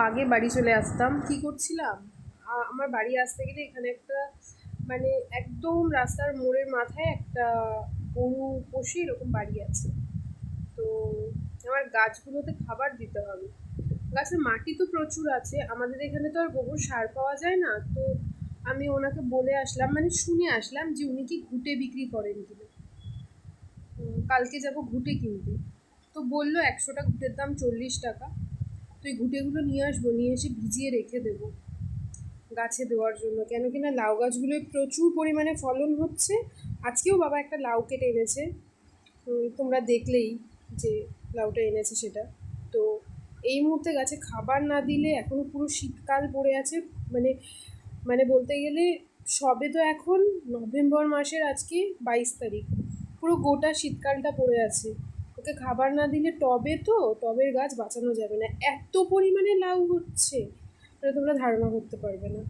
আগে বাড়ি চলে আসতাম। কি করছিলাম, আমার বাড়ি আসতে গেলে এখানে একটা মানে একদম রাস্তার মোড়ের মাথায় একটা গরু পোষে এরকম বাড়ি আছে। তো আমার গাছগুলোতে খাবার দিতে হবে। গাছের মাটি তো প্রচুর আছে, আমাদের এখানে তো আর গোবর সার পাওয়া যায় না। তো আমি ওনাকে বলে আসলাম, মানে শুনে আসলাম যে উনি কি ঘুঁটে বিক্রি করেন কিনা। কালকে যাব ঘুঁটে কিনতে। তো বললো 100টা ঘুঁটের দাম 40 টাকা। তো এই ঘুঁটেগুলো নিয়ে আসবো, নিয়ে এসে ভিজিয়ে রেখে দেবো গাছে দেওয়ার জন্য, কেন কিনা লাউ গাছগুলোয় প্রচুর পরিমাণে ফলন হচ্ছে। আজকেও বাবা একটা লাউ কেটে এনেছে, তোমরা দেখলেই যে লাউটা এনেছে সেটা। তো এই মুহূর্তে গাছে খাবার না দিলে এখনও পুরো শীতকাল পড়ে আছে। মানে মানে বলতে গেলে সবে তো এখন নভেম্বর মাসের আজকে 22 তারিখ, পুরো গোটা শীতকালটা পড়ে আছে। ওকে খাবার না দিলে টবের গাছ বাঁচানো যাবে না, এত পরিমাণে লাউ হচ্ছে, মানে তোমরা ধারণা করতে পারবে না।